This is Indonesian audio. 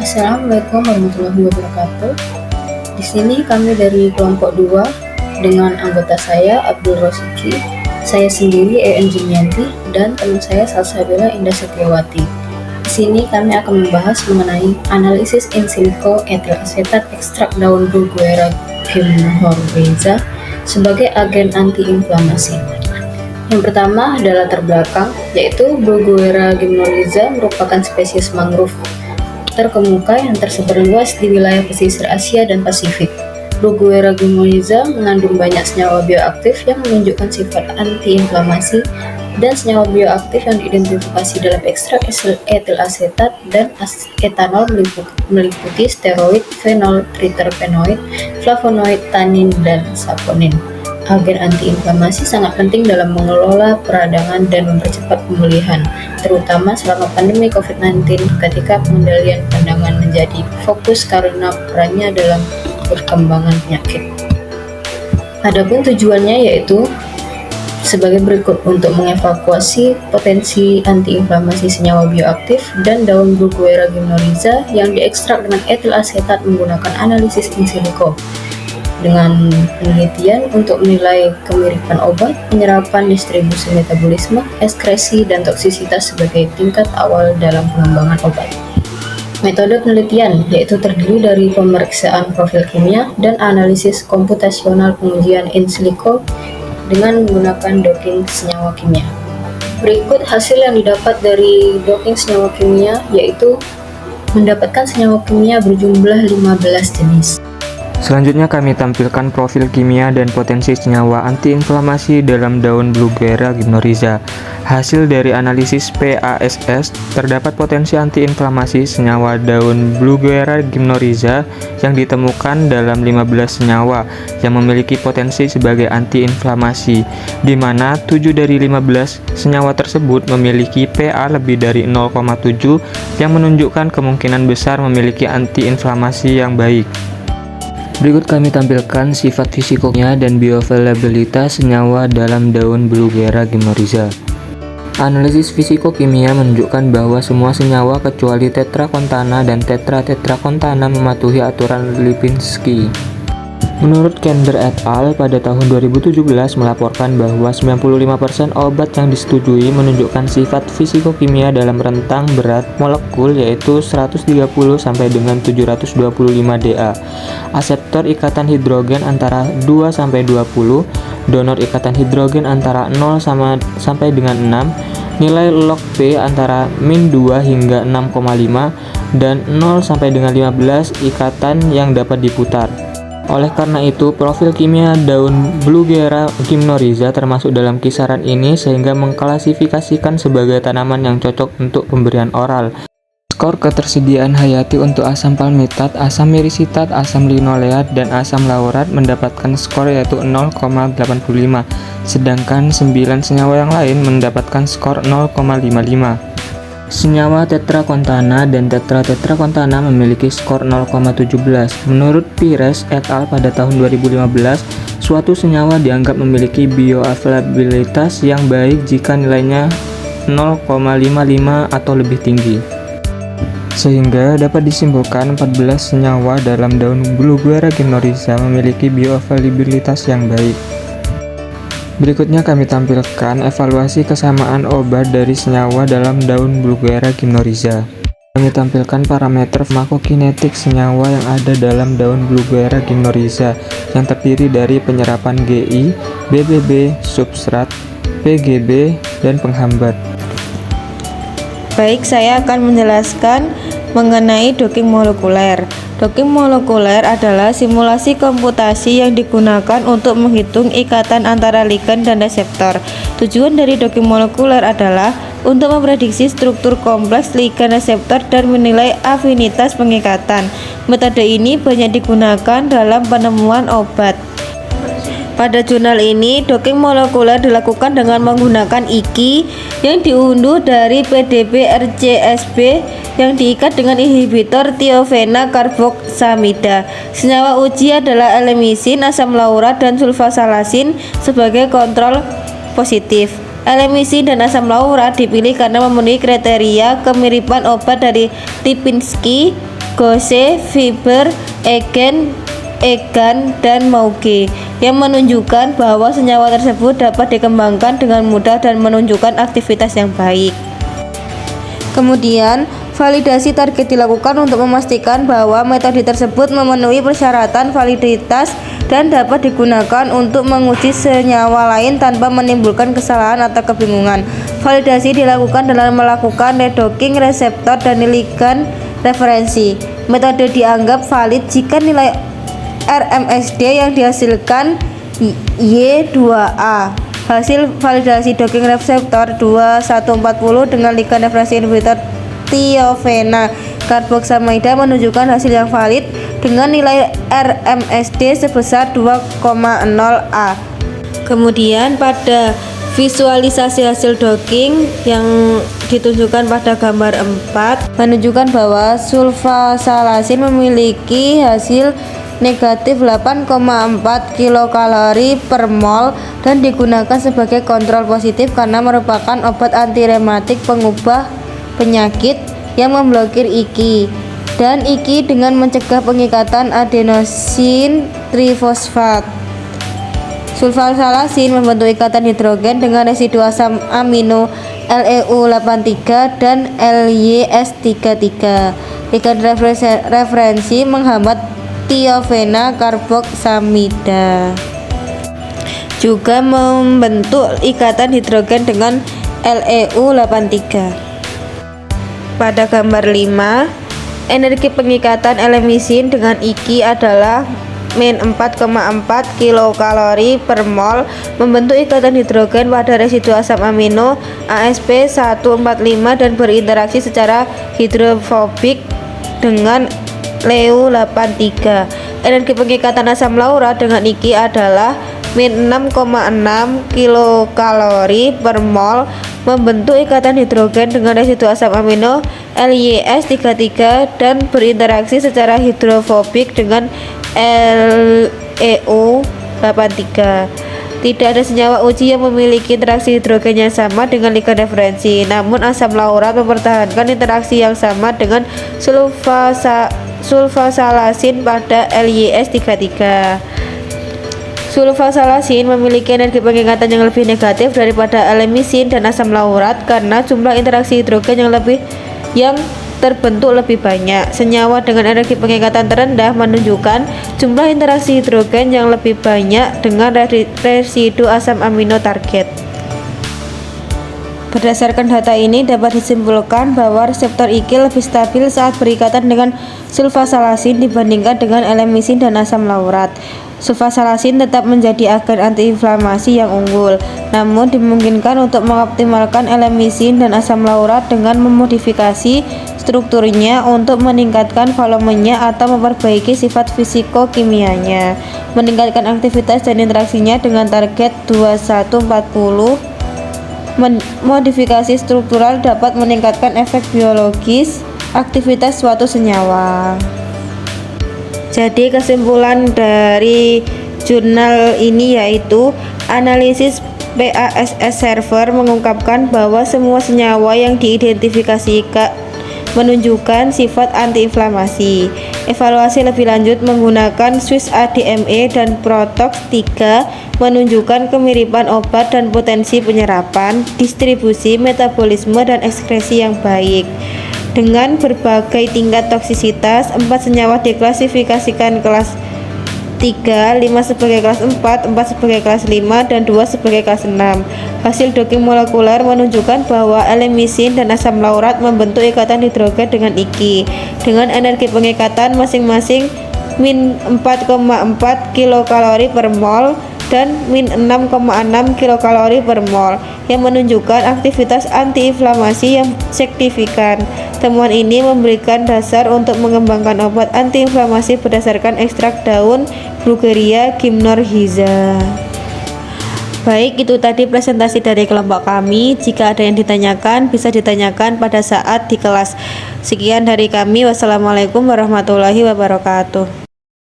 Assalamualaikum warahmatullahi wabarakatuh. Di sini kami dari kelompok 2 dengan anggota saya Abdul Rosiki, saya sendiri EN Junianti, dan teman saya Salsabila Indah Setiawati. Di sini kami akan membahas mengenai analisis in silico etil asetat ekstrak daun Bruguiera gymnorrhiza sebagai agen antiinflamasi. Yang pertama adalah latar belakang, yaitu Bruguiera gymnorrhiza merupakan spesies mangrove terkemuka yang tersebar luas di wilayah pesisir Asia dan Pasifik. Bruguiera gymnorrhiza mengandung banyak senyawa bioaktif yang menunjukkan sifat antiinflamasi dan senyawa bioaktif yang diidentifikasi dalam ekstrak etil asetat dan etanol meliputi steroid, fenol, triterpenoid, flavonoid, tanin, dan saponin. Agen antiinflamasi sangat penting dalam mengelola peradangan dan mempercepat pemulihan, terutama selama pandemi COVID-19 ketika pengendalian peradangan menjadi fokus karena perannya dalam perkembangan penyakit. Adapun tujuannya yaitu sebagai berikut: untuk mengevakuasi potensi antiinflamasi senyawa bioaktif dan daun Bruguiera gymnorrhiza yang diekstrak dengan etil asetat menggunakan analisis in silico dengan penelitian untuk menilai kemiripan obat, penyerapan, distribusi metabolisme, ekskresi, dan toksisitas sebagai tingkat awal dalam pengembangan obat. Metode penelitian yaitu terdiri dari pemeriksaan profil kimia dan analisis komputasional pengujian in silico dengan menggunakan docking senyawa kimia. Berikut hasil yang didapat dari docking senyawa kimia, yaitu mendapatkan senyawa kimia berjumlah 15 jenis. Selanjutnya kami tampilkan profil kimia dan potensi senyawa antiinflamasi dalam daun Bruguiera gymnorrhiza. Hasil dari analisis PASS, terdapat potensi antiinflamasi senyawa daun Bruguiera gymnorrhiza yang ditemukan dalam 15 senyawa yang memiliki potensi sebagai antiinflamasi, di mana 7 dari 15 senyawa tersebut memiliki PA lebih dari 0,7 yang menunjukkan kemungkinan besar memiliki antiinflamasi yang baik. Berikut kami tampilkan sifat fisikokimia dan bioavailabilitas senyawa dalam daun Bruguiera gymnorrhiza. Analisis fisikokimia menunjukkan bahwa semua senyawa kecuali tetrakontana dan tetratetrakontana mematuhi aturan Lipinski. Menurut Kender et al. Pada tahun 2017 melaporkan bahwa 95% obat yang disetujui menunjukkan sifat fisikokimia dalam rentang berat molekul yaitu 130 sampai dengan 725 Da. Aseptor ikatan hidrogen antara 2 sampai 20, donor ikatan hidrogen antara 0 sampai dengan 6, nilai log P antara min 2 hingga 6,5 dan 0 sampai dengan 15 ikatan yang dapat diputar. Oleh karena itu, profil kimia daun Bruguiera gymnorrhiza termasuk dalam kisaran ini sehingga mengklasifikasikan sebagai tanaman yang cocok untuk pemberian oral. Skor ketersediaan hayati untuk asam palmitat, asam myricitat, asam linoleat, dan asam laurat mendapatkan skor yaitu 0,85, sedangkan 9 senyawa yang lain mendapatkan skor 0,55. Senyawa tetrakontana dan tetratetrakontana memiliki skor 0,17. Menurut Pires et al. Pada tahun 2015, suatu senyawa dianggap memiliki bioavailabilitas yang baik jika nilainya 0,55 atau lebih tinggi. Sehingga dapat disimpulkan 14 senyawa dalam daun Bruguiera gymnorrhiza memiliki bioavailabilitas yang baik. Berikutnya kami tampilkan evaluasi kesamaan obat dari senyawa dalam daun Bruguiera gymnorrhiza. Kami tampilkan parameter farmakokinetik senyawa yang ada dalam daun Bruguiera gymnorrhiza yang terdiri dari penyerapan GI, BBB, substrat, PGB, dan penghambat. Baik, saya akan menjelaskan mengenai docking molekuler. Docking molekuler adalah simulasi komputasi yang digunakan untuk menghitung ikatan antara ligan dan reseptor. Tujuan dari docking molekuler adalah untuk memprediksi struktur kompleks ligan reseptor dan menilai afinitas pengikatan. Metode ini banyak digunakan dalam penemuan obat. Pada jurnal ini, docking molekuler dilakukan dengan menggunakan IKI yang diunduh dari PDB-RCSB yang diikat dengan inhibitor tiovena karboksamida. Senyawa uji adalah elemisin, asam laurat, dan sulfasalasin sebagai kontrol positif. Elemisin dan asam laurat dipilih karena memenuhi kriteria kemiripan obat dari Lipinski Gose, Fiber, Egen, Egan, dan Mauge yang menunjukkan bahwa senyawa tersebut dapat dikembangkan dengan mudah dan menunjukkan aktivitas yang baik. Kemudian, validasi target dilakukan untuk memastikan bahwa metode tersebut memenuhi persyaratan validitas dan dapat digunakan untuk menguji senyawa lain tanpa menimbulkan kesalahan atau kebingungan. Validasi dilakukan dalam melakukan redocking reseptor dan ligan referensi. Metode dianggap valid jika nilai RMSD yang dihasilkan Y2A. Hasil validasi docking reseptor 2140 dengan ligan referensi inhibitor thiofena karboksamida menunjukkan hasil yang valid dengan nilai RMSD sebesar 2,0A. Kemudian pada visualisasi hasil docking yang ditunjukkan pada gambar 4 menunjukkan bahwa sulfasalasin memiliki hasil negatif 8,4 kilokalori per mol dan digunakan sebagai kontrol positif karena merupakan obat anti rematik pengubah penyakit yang memblokir IKI dan IKI dengan mencegah pengikatan adenosin trifosfat. Sulfasalasin membentuk ikatan hidrogen dengan residu asam amino LEU83 dan LYS33. Ligan referensi menghambat thiofena karboksamida. Juga membentuk ikatan hidrogen dengan LEU83. Pada gambar 5, energi pengikatan elemisin dengan IKI adalah min 4,4 kilokalori per mol, membentuk ikatan hidrogen pada residu asam amino ASP145 dan berinteraksi secara hidrofobik dengan LEU83. Energi pengikatan asam laurat dengan IKI adalah min 6,6 kilokalori per mol, membentuk ikatan hidrogen dengan residu asam amino LYS33 dan berinteraksi secara hidrofobik dengan LEU83. Tidak ada senyawa uji yang memiliki interaksi hidrogen yang sama dengan ligan referensi, namun asam laurat mempertahankan interaksi yang sama dengan sulfasalasin pada LYS33. Sulfasalasin memiliki energi pengikatan yang lebih negatif daripada elemisin dan asam laurat karena jumlah interaksi hidrogen yang terbentuk lebih banyak. Senyawa dengan energi pengikatan terendah menunjukkan jumlah interaksi hidrogen yang lebih banyak dengan residu asam amino target. Berdasarkan data ini dapat disimpulkan bahwa reseptor IKI lebih stabil saat berikatan dengan sulfasalasin dibandingkan dengan elemisin dan asam laurat. Sulfasalasin tetap menjadi agen antiinflamasi yang unggul, namun dimungkinkan untuk mengoptimalkan elemisin dan asam laurat dengan memodifikasi strukturnya untuk meningkatkan volumenya atau memperbaiki sifat fisikokimianya, meningkatkan aktivitas dan interaksinya dengan target 2140. Modifikasi struktural dapat meningkatkan efek biologis aktivitas suatu senyawa. Jadi kesimpulan dari jurnal ini yaitu analisis PASS server mengungkapkan bahwa semua senyawa yang diidentifikasikan menunjukkan sifat antiinflamasi. Evaluasi lebih lanjut menggunakan Swiss ADME dan Protox 3 menunjukkan kemiripan obat dan potensi penyerapan, distribusi, metabolisme, dan ekskresi yang baik. Dengan berbagai tingkat toksisitas, 4 senyawa diklasifikasikan kelas 3, 5 sebagai kelas 4, 4 sebagai kelas 5, dan 2 sebagai kelas 6. Hasil docking molekuler menunjukkan bahwa elemisin dan asam laurat membentuk ikatan hidrogen dengan IKI dengan energi pengikatan masing-masing min 4,4 kilokalori per mol dan min 6,6 kilokalori per mol yang menunjukkan aktivitas antiinflamasi yang signifikan. Temuan ini memberikan dasar untuk mengembangkan obat antiinflamasi berdasarkan ekstrak daun Brugueria gymnorrhiza. Baik, itu tadi presentasi dari kelompok kami. Jika ada yang ditanyakan, bisa ditanyakan pada saat di kelas. Sekian dari kami. Wassalamualaikum warahmatullahi wabarakatuh.